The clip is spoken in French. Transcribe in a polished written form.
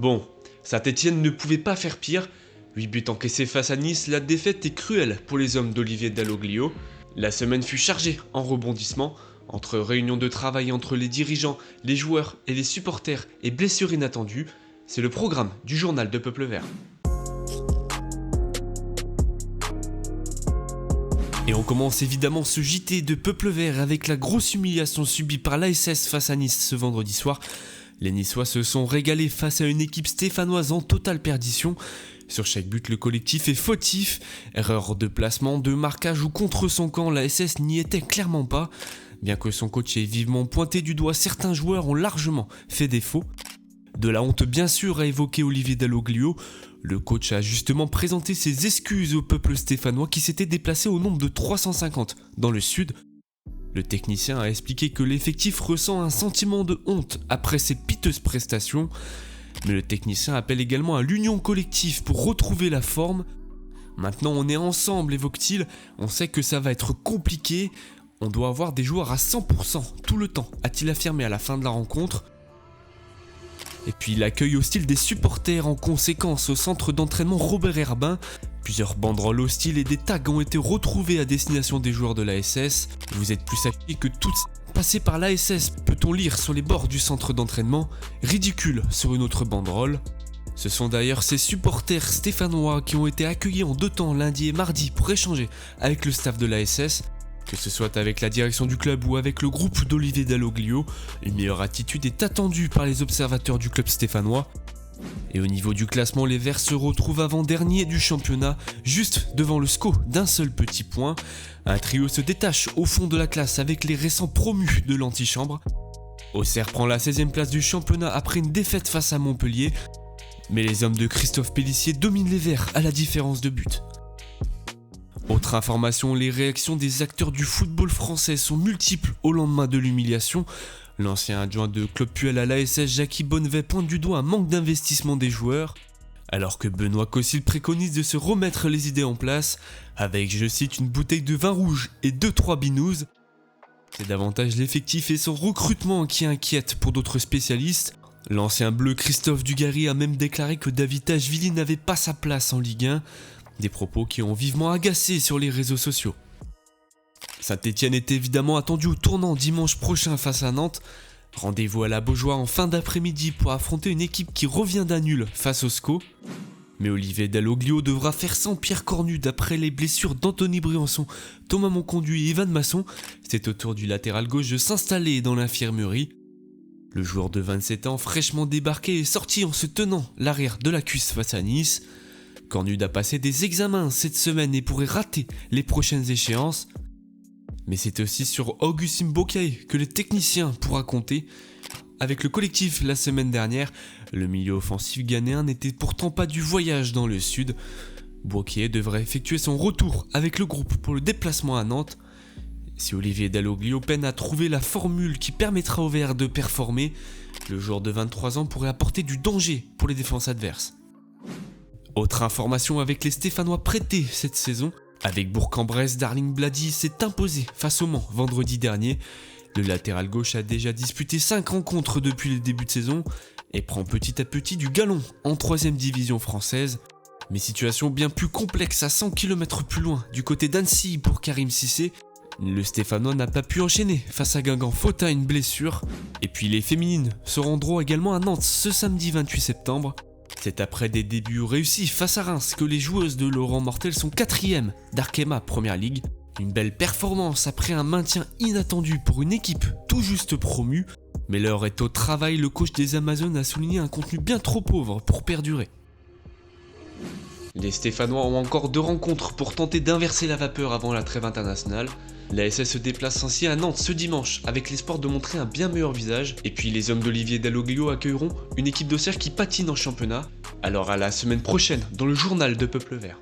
Bon, Saint-Étienne ne pouvait pas faire pire. 8 buts encaissés face à Nice, la défaite est cruelle pour les hommes d'Olivier Dalloglio. La semaine fut chargée en rebondissements, entre réunions de travail entre les dirigeants, les joueurs et les supporters et blessures inattendues. C'est le programme du journal de Peuple Vert. Et on commence évidemment ce JT de Peuple Vert avec la grosse humiliation subie par l'ASS face à Nice ce vendredi soir. Les Niçois se sont régalés face à une équipe stéphanoise en totale perdition. Sur chaque but, le collectif est fautif. Erreur de placement, de marquage ou contre son camp, l'ASS n'y était clairement pas. Bien que son coach ait vivement pointé du doigt, certains joueurs ont largement fait défaut. De la honte bien sûr, a évoqué Olivier Dalloglio. Le coach a justement présenté ses excuses au peuple stéphanois qui s'était déplacé au nombre de 350 dans le sud. Le technicien a expliqué que l'effectif ressent un sentiment de honte après ses piteuses prestations. Mais le technicien appelle également à l'union collective pour retrouver la forme. Maintenant on est ensemble, évoque-t-il, on sait que ça va être compliqué. On doit avoir des joueurs à 100% tout le temps, a-t-il affirmé à la fin de la rencontre. Et puis l'accueil hostile des supporters en conséquence au centre d'entraînement Robert Herbin. Plusieurs banderoles hostiles et des tags ont été retrouvés à destination des joueurs de l'ASS. Vous êtes plus affiliés que toutes. Passé par l'ASS, peut-on lire sur les bords du centre d'entraînement, ridicule sur une autre banderole. Ce sont d'ailleurs ces supporters stéphanois qui ont été accueillis en 2 temps lundi et mardi pour échanger avec le staff de l'ASS. Que ce soit avec la direction du club ou avec le groupe d'Olivier Dalloglio, une meilleure attitude est attendue par les observateurs du club stéphanois. Et au niveau du classement, les Verts se retrouvent avant-dernier du championnat, juste devant le SCO d'un seul petit point. Un trio se détache au fond de la classe avec les récents promus de l'antichambre. Auxerre prend la 16e place du championnat après une défaite face à Montpellier. Mais les hommes de Christophe Pélissier dominent les Verts à la différence de but. Autre information, les réactions des acteurs du football français sont multiples au lendemain de l'humiliation. L'ancien adjoint de Claude Puel à l'ASS, Jackie Bonnevet, pointe du doigt un manque d'investissement des joueurs, alors que Benoît Cossil préconise de se remettre les idées en place, avec, je cite, une bouteille de vin rouge et 2-3 binouses. C'est davantage l'effectif et son recrutement qui inquiète pour d'autres spécialistes. L'ancien bleu Christophe Dugarry a même déclaré que David Tachvili n'avait pas sa place en Ligue 1, des propos qui ont vivement agacé sur les réseaux sociaux. Saint-Étienne est évidemment attendu au tournant dimanche prochain face à Nantes. Rendez-vous à la Beaujoire en fin d'après-midi pour affronter une équipe qui revient d'un nul face au SCO. Mais Olivier Dalloglio devra faire sans Pierre Cornu d'après les blessures d'Anthony Briançon, Thomas Monconduit et Evan Masson. C'est au tour du latéral gauche de s'installer dans l'infirmerie. Le joueur de 27 ans fraîchement débarqué est sorti en se tenant l'arrière de la cuisse face à Nice. Cornu a passé des examens cette semaine et pourrait rater les prochaines échéances. Mais c'est aussi sur Augustin Bocaille que le technicien pourra compter. Avec le collectif la semaine dernière, le milieu offensif ghanéen n'était pourtant pas du voyage dans le sud. Bocaille devrait effectuer son retour avec le groupe pour le déplacement à Nantes. Si Olivier Dalloglio peine à trouver la formule qui permettra aux Verts de performer, le joueur de 23 ans pourrait apporter du danger pour les défenses adverses. Autre information avec les Stéphanois prêtés cette saison. Avec Bourg-en-Bresse, Darling Blady s'est imposé face au Mans vendredi dernier. Le latéral gauche a déjà disputé 5 rencontres depuis le début de saison et prend petit à petit du galon en 3ème division française. Mais situation bien plus complexe à 100 km plus loin du côté d'Annecy pour Karim Cissé. Le Stéphanois n'a pas pu enchaîner face à Guingamp faute à une blessure. Et puis les féminines se rendront également à Nantes ce samedi 28 septembre. C'est après des débuts réussis face à Reims que les joueuses de Laurent Mortel sont 4e d'Arkema Première Ligue. Une belle performance après un maintien inattendu pour une équipe tout juste promue. Mais l'heure est au travail, le coach des Amazones a souligné un contenu bien trop pauvre pour perdurer. Les Stéphanois ont encore 2 rencontres pour tenter d'inverser la vapeur avant la trêve internationale. L'ASS se déplace ainsi à Nantes ce dimanche avec l'espoir de montrer un bien meilleur visage. Et puis les hommes d'Olivier Dalloglio accueilleront une équipe d'Auxerre qui patine en championnat. Alors à la semaine prochaine dans le journal de Peuple Vert.